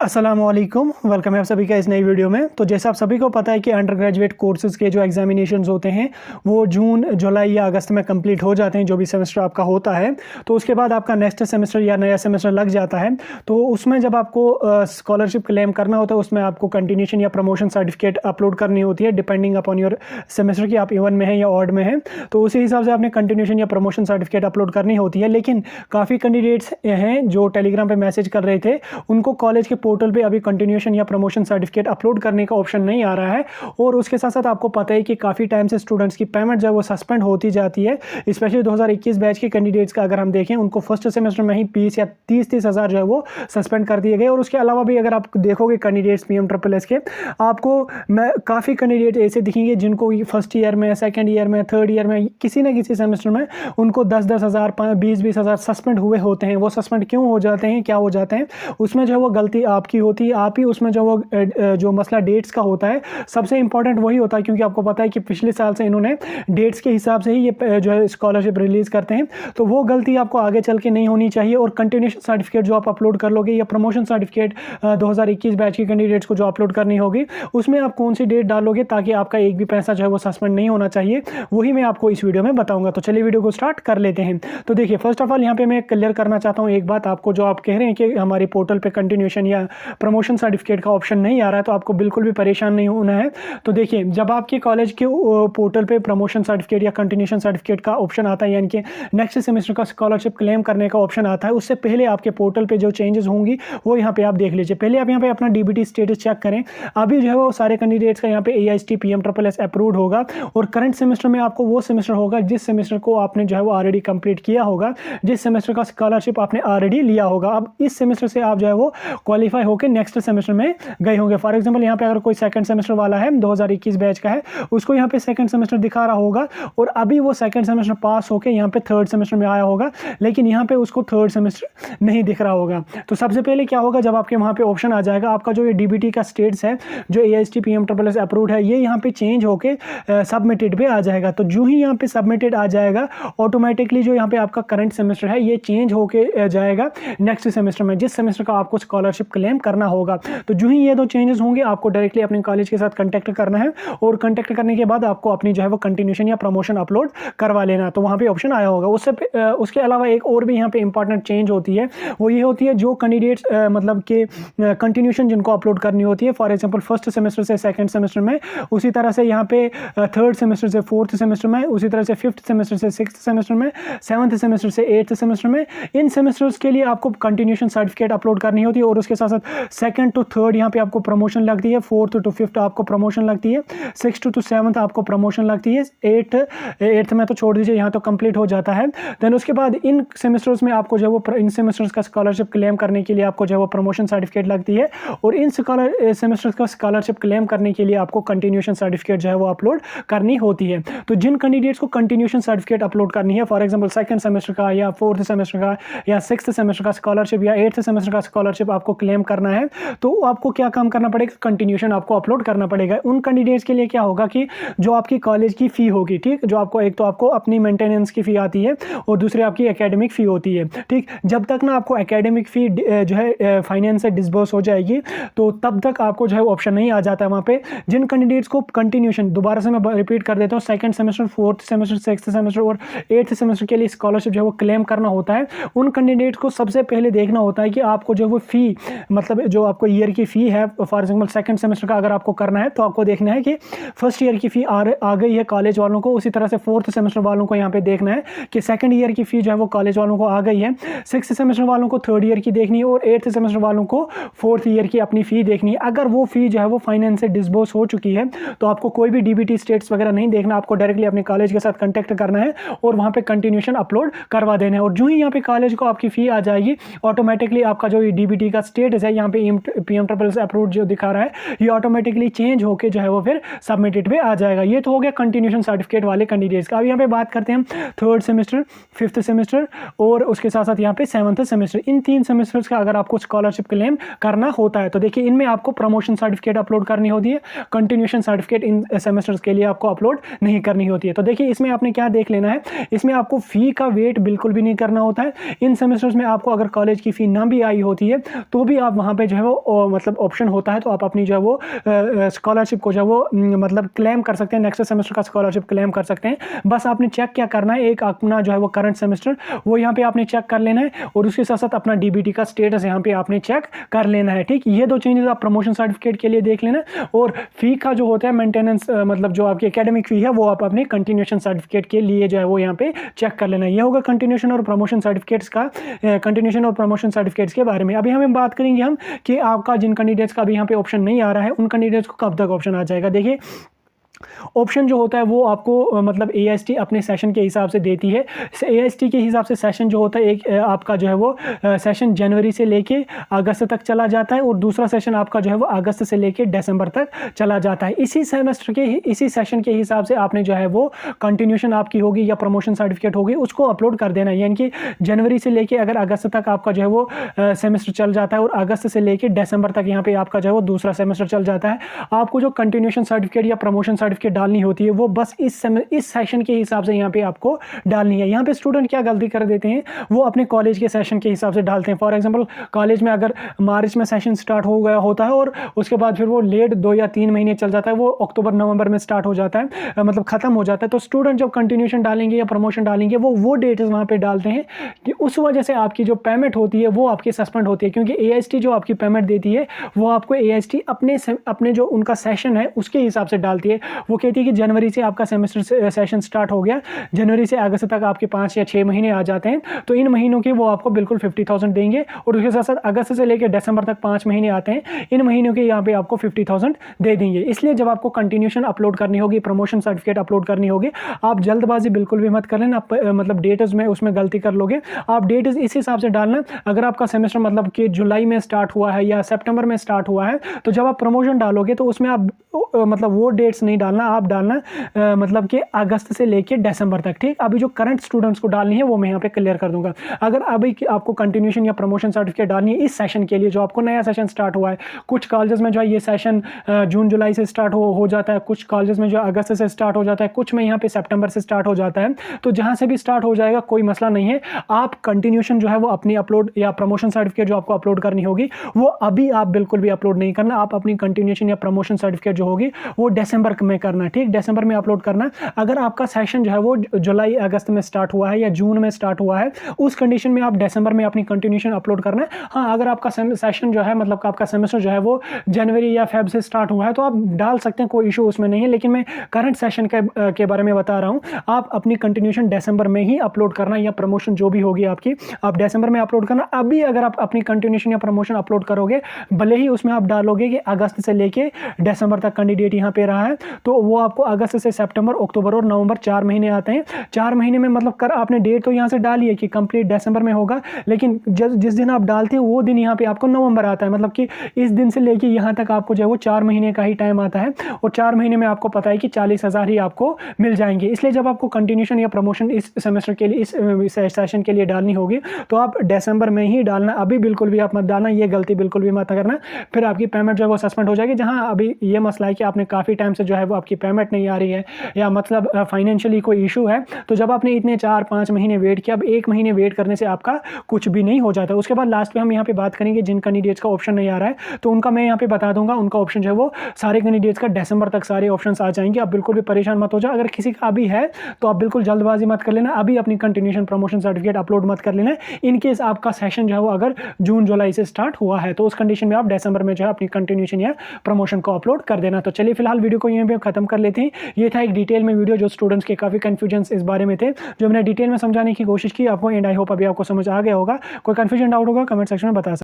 अस्सलामुअलैकुम, वेलकम है आप सभी का इस नई वीडियो में। तो जैसा आप सभी को पता है कि अंडर ग्रेजुएट कोर्सेज़ के जो एग्जामिनेशंस होते हैं वो जून, जुलाई या अगस्त में कंप्लीट हो जाते हैं, जो भी सेमेस्टर आपका होता है। तो उसके बाद आपका नेक्स्ट सेमेस्टर या नया सेमेस्टर लग जाता है। तो उसमें जब आपको स्कॉलरशिप क्लेम करना होता है, उसमें आपको कंटिन्यूशन या प्रमोशन सर्टिफिकेट अपलोड करनी होती है, डिपेंडिंग अपॉन योर सेमेस्टर कि आप इवन में हैं या ऑड में हैं। तो उसी हिसाब से आपने कंटिन्यूशन या प्रमोशन सर्टिफिकेट अपलोड करनी होती है। लेकिन काफ़ी कैंडिडेट्स हैं जो टेलीग्राम पर मैसेज कर रहे थे, उनको कॉलेज के पोर्टल पे अभी कंटिन्यूशन या प्रमोशन सर्टिफिकेट अपलोड करने का ऑप्शन नहीं आ रहा है। और उसके साथ साथ आपको पता है कि काफ़ी टाइम से स्टूडेंट्स की पेमेंट जो है वो सस्पेंड होती जाती है। स्पेशली 2021 बैच के कैंडिडेट्स का अगर हम देखें, उनको फर्स्ट सेमेस्टर में ही 20 या 30 हज़ार जो है वो सस्पेंड कर दिए गए। और उसके अलावा भी अगर आप देखोगे कैंडिडेट्स PMSSS के, आपको काफ़ी कैंडिडेट ऐसे दिखेंगे जिनको फर्स्ट ईयर में, सेकेंड ईयर में, थर्ड ईयर में, किसी न किसी सेमेस्टर में उनको 10-10 हज़ार, 20-20 हज़ार सस्पेंड हुए होते हैं। वो सस्पेंड क्यों हो जाते हैं, क्या हो जाते हैं, उसमें जो है वो गलती आपकी होती है। आप ही उसमें जो मसला डेट्स का होता है, सबसे इंपॉर्टेंट वही होता है, क्योंकि आपको पता है कि पिछले साल से इन्होंने डेट्स के हिसाब से ही ये जो है स्कॉलरशिप रिलीज़ करते हैं। तो वो गलती आपको आगे चल के नहीं होनी चाहिए। और कंटिन्यूशन सर्टिफिकेट जो आप अपलोड कर लोगे या प्रमोशन सर्टिफिकेट 2021 बैच के कैंडिडेट्स को जो अपलोड करनी होगी, उसमें आप कौन सी डेट डालोगे ताकि आपका एक भी पैसा जो है वो सस्पेंड नहीं होना चाहिए, वही मैं आपको इस वीडियो में बताऊंगा। तो चलिए वीडियो को स्टार्ट कर लेते हैं। तो देखिए, फर्स्ट ऑफ ऑल यहाँ पे मैं क्लियर करना चाहता हूँ एक बात आपको, जो आप कह रहे हैं कि हमारी पोर्टल पे कंटिन्यूशन या प्रमोशन सर्टिफिकेट का ऑप्शन नहीं आ रहा है, तो आपको बिल्कुल भी परेशान नहीं होना है। तो देखिए, जब आपके कॉलेज के पोर्टल पे प्रमोशन सर्टिफिकेट या कंटिन्यूशन सर्टिफिकेट का ऑप्शन आता है, यानी कि नेक्स्ट सेमेस्टर का स्कॉलरशिप क्लेम करने का ऑप्शन आता है, उससे पहले आपके पोर्टल पे जो चेंजेस होंगी वो यहाँ पे आप देख लीजिए। पहले आप यहाँ पे अपना DBT स्टेटस चेक करें। अभी जो है वो सारे कैंडिडेट्स का यहाँ पे AIST PMSSS अप्रूव्ड होगा। और करंट सेमेस्टर में आपको वो सेमेस्टर होगा जिस सेमेस्टर को आपने जो है वो ऑलरेडी कंप्लीट किया होगा, जिस सेमेस्टर का स्कॉलरशिप आपने ऑलरेडी लिया होगा। अब इस सेमेस्टर से आप जो है वो क्वालिफाई होकर नेक्स्ट सेमेस्टर में गए होंगे। फॉर एग्जांपल, यहाँ पे अगर कोई सेकंड सेमेस्टर वाला है, 2021 बैच का है, उसको यहाँ पे सेकंड सेमेस्टर दिखा रहा होगा और अभी वो सेकंड सेमेस्टर पास होके यहाँ पे थर्ड सेमेस्टर में आया होगा, लेकिन यहाँ पे उसको थर्ड सेमेस्टर नहीं दिख रहा होगा। तो सबसे पहले क्या होगा, जब आपके वहाँ पे ऑप्शन आ जाएगा, आपका जो ये DBT का स्टेटस है, जो AIST PMSSS अप्रूव्ड है, ये यहाँ पे चेंज होके सबमिटेड पे आ जाएगा। तो जो ही यहाँ पे सबमिटेड आ जाएगा, ऑटोमेटिकली जो यहाँ पे आपका करंट सेमेस्टर है ये चेंज होके जाएगा नेक्स्ट सेमेस्टर में, जिस सेमेस्टर का आपको स्कॉलरशिप क्लेम करना होगा। तो जो ही ये दो चेंजेस होंगे, आपको डायरेक्टली अपने कॉलेज के साथ कांटेक्ट करना है और कांटेक्ट करने के बाद आपको अपनी जो है वो कंटिन्यूशन या प्रमोशन अपलोड करवा लेना। तो वहाँ पे ऑप्शन आया होगा। उसके अलावा एक और भी यहाँ पे इंपॉर्टेंट चेंज होती है, वो ये होती है जो कैंडिडेट्स मतलब कि कंटिन्यूशन जिनको अपलोड करनी होती है, फॉर एग्जांपल फर्स्ट सेमेस्टर से सेकंड सेमेस्टर में, उसी तरह से यहाँ पे थर्ड सेमेस्टर से फोर्थ सेमेस्टर में, उसी तरह से फिफ्थ सेमेस्टर से सिक्स्थ सेमेस्टर में, सेवन्थ सेमेस्टर से एट्थ सेमेस्टर में, इन सेमेस्टर्स के लिए आपको कंटिन्यूशन सर्टिफिकेट अपलोड करनी होती है। और उसके साथ साथ सेकंड टू थर्ड यहाँ पे आपको प्रमोशन लगती है, फोर्थ टू फिफ्थ आपको प्रमोशन लगती है, सिक्स्थ टू सेवन्थ आपको प्रमोशन लगती है, एट्थ में तो छोड़ दीजिए, यहाँ तो कंप्लीट हो जाता है। देन उसके बाद इन सेमेस्टर्स में आपको जो है वो इन सेमेस्टर्स का स्कॉलरशिप क्लेम करने के लिए आपको जो है वो प्रमोशन सर्टिफिकेट लगती है। और इन सेमेस्टर्स का स्कॉलरशिप क्लेम करने के लिए आपको कंटिन्यूशन सर्टिफिकेट जो है वो अपलोड करनी होती है। तो जिन कैंडिडेट्स को कंटिन्यूशन सर्टिफिकेट अपलोड करनी है, फॉर एग्जाम्पल सेकंड सेमेस्टर का या फोर्थ सेमेस्टर का या सिक्स्थ सेमेस्टर का स्कॉलरशिप या एट्थ सेमेस्टर का स्कॉलरशिप आपको क्लेम करना है, तो आपको क्या काम करना पड़ेगा, कंटिन्यूशन आपको अपलोड करना पड़ेगा। उन कैंडिडेट्स के लिए क्या होगा कि जो आपकी कॉलेज की फ़ी होगी, ठीक, जो आपको एक तो आपको अपनी मेंटेनेंस की फ़ी आती है और दूसरी आपकी एकेडमिक फ़ी होती है, ठीक। जब तक ना आपको एकेडमिक फ़ी जो है फाइनेंस से डिस्बर्स हो जाएगी, तो तब तक आपको जो है ऑप्शन नहीं आ जाता है वहाँ पे। जिन कैंडिडेट्स को कंटिन्यूशन, दोबारा से मैं रिपीट कर देता हूँ, second semester, fourth semester, sixth semester और एट्थ सेमेस्टर के लिए स्कॉलरशिप जो है वो क्लेम करना होता है, उन कैंडिडेट्स को सबसे पहले देखना होता है कि आपको जो वो फ़ी, मतलब जो आपको ईयर की फ़ी है, फॉर एग्जाम्पल सेकंड सेमेस्टर का अगर आपको करना है, तो आपको देखना है कि फर्स्ट ईयर की फ़ी आ गई है कॉलेज वालों को। उसी तरह से फोर्थ सेमेस्टर वालों को यहाँ पे देखना है कि सेकंड ईयर की फ़ी जो है वो कॉलेज वालों को आ गई है, सिक्स्थ सेमेस्टर वालों को थर्ड ईयर की देखनी है और एट्थ सेमेस्टर वालों को फोर्थ ईयर की अपनी फ़ी देखनी है। अगर वो फ़ी जो है वो फाइनेंस से डिस्बर्स हो चुकी है, तो आपको कोई भी DBT स्टेट्स वगैरह नहीं देखना, आपको डायरेक्टली अपने कॉलेज के साथ कॉन्टैक्ट करना है और वहाँ पे कंटिन्यूशन अपलोड करवा देना है। और जो ही यहाँ पे कॉलेज को आपकी फ़ी आ जाएगी, ऑटोमेटिकली आपका जो DBT का स्टेटस है, यहाँ पे PMSSS अप्रूव्ड जो दिखा रहा है, ये ऑटोमेटिकली चेंज होके जो है वो फिर सबमिटेड पे आ जाएगा। ये तो हो गया कंटिन्यूशन सर्टिफिकेट वाले कैंडिडेट्स का। अब यहाँ पे बात करते हैं हम थर्ड सेमेस्टर, फिफ्थ सेमेस्टर और उसके साथ साथ यहाँ पे सेवन्थ सेमेस्टर। इन तीन सेमेस्टर्स का अगर आपको स्कॉलरशिप क्लेम करना होता है, तो देखिए इनमें आपको प्रमोशन सर्टिफिकेट अपलोड करनी होती है, कंटिन्यूशन सर्टिफिकेट इन सेमेस्टर्स के लिए आपको अपलोड नहीं करनी होती है। तो देखिए इसमें आपने क्या देख लेना है, इसमें आपको फ़ी का वेट बिल्कुल भी नहीं करना होता है। इन सेमेस्टर्स में आपको अगर कॉलेज की फ़ी ना भी आई होती है, तो भी आप वहाँ पे जो है वो मतलब ऑप्शन होता है, तो आप अपनी जो है वो स्कॉलरशिप को जो है वो मतलब क्लेम कर सकते हैं, नेक्स्ट सेमेस्टर का स्कॉलरशिप क्लेम कर सकते हैं। बस आपने चेक क्या करना है, एक अपना जो है वो करंट सेमेस्टर वो यहाँ पे आपने चेक कर लेना है, और उसके साथ साथ अपना डीबीटी का स्टेटस यहाँ पे आपने चेक कर लेना है। ठीक, ये दो चेंजेस आप प्रमोशन सर्टिफिकेट के लिए देख लेना। और फी का जो होता है मेंटेनेंस, मतलब जो आपकी एकेडमिक फी है वो आप अपने कंटिन्यूएशन सर्टिफिकेट के लिए जो है वो यहाँ पे चेक कर लेना है। ये होगा कंटिन्यूएशन और प्रमोशन सर्टिफिकेट्स का, कंटिन्यूएशन और प्रमोशन सर्टिफिकेट्स के बारे में। अभी हमें बात करेंगे हम कि आपका जिन कैंडिडेट्स का भी यहाँ पे ऑप्शन नहीं आ रहा है, उन कैंडिडेट्स को कब तक ऑप्शन आ जाएगा। देखिए, ऑप्शन जो होता है वो आपको मतलब एएसटी अपने सेशन के हिसाब से देती है। एएसटी के हिसाब से सेशन जो होता है, एक आपका जो है वो सेशन जनवरी से लेके अगस्त तक चला जाता है, और दूसरा सेशन आपका जो है वो अगस्त से लेके दिसंबर तक चला जाता है। इसी सेमेस्टर के इसी सेशन के हिसाब से आपने जो है वो कंटिन्यूएशन आपकी होगी या प्रमोशन सर्टिफिकेट होगी, उसको अपलोड कर देना है। यानी कि जनवरी से लेके अगर अगस्त तक आपका जो है वो सेमेस्टर चल जाता है, और अगस्त से लेके दिसंबर तक यहाँ पे आपका जो है वो दूसरा सेमेस्टर चल जाता है, आपको जो कंटिन्यूएशन सर्टिफिकेट या प्रमोशन सर्टिफिकेट डालनी होती है वो बस इस सेशन के हिसाब से यहाँ पे आपको डालनी है। यहाँ पे स्टूडेंट क्या गलती कर देते हैं, वो अपने कॉलेज के सेशन के हिसाब से डालते हैं। फॉर एग्जांपल, कॉलेज में अगर मार्च में सेशन स्टार्ट हो गया होता है, और उसके बाद फिर वो लेट 2 या 3 महीने चल जाता है, वो अक्टूबर नवंबर में स्टार्ट हो जाता है, मतलब खत्म हो जाता है। तो स्टूडेंट जब कंटिन्यूएशन डालेंगे या प्रमोशन डालेंगे, वो डेट वहाँ पे डालते हैं कि उस वजह से आपकी जो पेमेंट होती है वो आपकी सस्पेंड होती है, क्योंकि एएसटी जो आपकी पेमेंट देती है वो आपको एएसटी अपने जो उनका सेशन है उसके हिसाब से डालती है। वो कहती है कि जनवरी से आपका सेमेस्टर सेशन स्टार्ट हो गया, जनवरी से अगस्त तक आपके 5 या 6 महीने आ जाते हैं, तो इन महीनों के वो आपको बिल्कुल 50,000 देंगे। और उसके साथ साथ अगस्त से लेकर दिसंबर तक 5 महीने आते हैं, इन महीनों के यहाँ पे आपको 50,000 दे देंगे। इसलिए जब आपको कंटिन्यूएशन अपलोड करनी होगी, प्रमोशन सर्टिफिकेट अपलोड करनी होगी, आप जल्दबाजी बिल्कुल भी मत कर लेना। आप मतलब डेट्स में उसमें गलती कर लोगे। आप डेट इस हिसाब से डालना, अगर आपका सेमेस्टर मतलब कि जुलाई में स्टार्ट हुआ है या सितंबर में स्टार्ट हुआ है, तो जब आप प्रमोशन डालोगे तो उसमें आप मतलब वो डेट्स नहीं डालना, आप डालना मतलब कि अगस्त से लेके दिसंबर तक। ठीक, अभी जो करंट स्टूडेंट्स को डालनी है वो मैं यहाँ पे क्लियर कर दूंगा। अगर अभी आपको कंटिन्यूएशन या प्रमोशन सर्टिफिकेट डालनी है इस सेशन के लिए, जो आपको नया सेशन स्टार्ट हुआ है, कुछ कॉलेजेस में जो है ये सेशन जून जुलाई से स्टार्ट हो जाता है, कुछ कॉलेजेस में जो अगस्त से स्टार्ट हो जाता है, कुछ में यहाँ पे सितंबर से स्टार्ट हो जाता है। तो जहाँ से भी स्टार्ट हो जाएगा कोई मसला नहीं है। आप कंटिन्यूएशन जो है वो अपनी अपलोड या प्रमोशन सर्टिफिकेट जो आपको अपलोड करनी होगी वो अभी आप बिल्कुल भी अपलोड नहीं करना। आप अपनी कंटिन्यूएशन या प्रमोशन सर्टिफिकेट जो होगी वो दिसंबर में करना। ठीक, दिसंबर में अपलोड करना। अगर आपका सेशन जो है वो जुलाई अगस्त में स्टार्ट हुआ है या जून में स्टार्ट हुआ है, उस कंडीशन में आप दिसंबर में अपनी कंटिन्यूएशन अपलोड करना है। हाँ, अगर आपका सेशन जो है मतलब आपका सेमेस्टर जो है वो जनवरी या फेब से स्टार्ट हुआ है तो आप डाल सकते हैं, कोई इशू उसमें नहीं है। लेकिन मैं करंट सेशन के बारे में बता रहा हूँ। आप अपनी कंटिन्यूएशन दिसंबर में ही अपलोड करना, या प्रमोशन जो भी होगी आपकी, आप दिसंबर में अपलोड करना। अभी अगर आप अपनी कंटिन्यूएशन या प्रमोशन अपलोड करोगे, भले ही उसमें आप डालोगे कि अगस्त से लेके दिसंबर तक कैंडिडेट यहाँ पे रहा है, तो वो आपको अगस्त से सितंबर, अक्टूबर और नवंबर 4 महीने आते हैं। 4 महीने में मतलब कर आपने डेट तो यहाँ से डाली है कि कंप्लीट दिसंबर में होगा, लेकिन जिस दिन आप डालते हैं वो दिन यहाँ पे आपको नवंबर आता है। मतलब कि इस दिन से लेके यहाँ तक आपको जो है वो 4 महीने का ही टाइम आता है, और 4 महीने में आपको पता है कि 40,000 ही आपको मिल जाएंगे। इसलिए जब आपको कंटिन्यूएशन या प्रमोशन इस सेमेस्टर के लिए, इस सेशन के लिए डालनी होगी, तो आप दिसंबर में ही डालना। अभी बिल्कुल भी आप मत डालना, ये गलती बिल्कुल भी मत करना, फिर आपकी पेमेंट जो है वो सस्पेंड हो जाएगी। जहाँ अभी ये मसला है कि आपने काफ़ी टाइम से जो है वो आपकी पेमेंट नहीं आ रही है, या मतलब फाइनेंशियली कोई इशू है, तो जब आपने इतने 4-5 महीने वेट किया, अब 1 महीने वेट करने से आपका कुछ भी नहीं हो जाता। उसके बाद लास्ट में हम यहाँ पे बात करेंगे जिन कैंडिडेट्स का ऑप्शन नहीं आ रहा है, तो उनका मैं यहाँ पे बता दूंगा। उनका ऑप्शन जो है वो सारे कैंडिडेट्स का दिसंबर तक सारे ऑप्शंस आ जाएंगे। आप बिल्कुल भी परेशान मत हो जाओ। अगर किसी का अभी है तो आप बिल्कुल जल्दबाजी मत कर लेना, अभी अपनी कंटिन्यूएशन प्रमोशन सर्टिफिकेट अपलोड मत कर लेना। इन केस आपका सेशन जो है वो अगर जून जुलाई से स्टार्ट हुआ है, तो उस कंडीशन में आप दिसंबर में जो है अपनी कंटिन्यूएशन या प्रमोशन को अपलोड कर देना। तो चलिए फिलहाल वीडियो को यहीं पे खत्म कर लेते हैं। ये था एक डिटेल में वीडियो, जो स्टूडेंट्स के काफ़ी कन्फ्यूजन इस बारे में थे, जो मैंने डिटेल में समझाने की कोशिश की आपको, एंड आई होप अभी आपको समझ आ गया होगा। कोई कन्फ्यूजन डाउट होगा कमेंट सेक्शन में बता सकते हैं।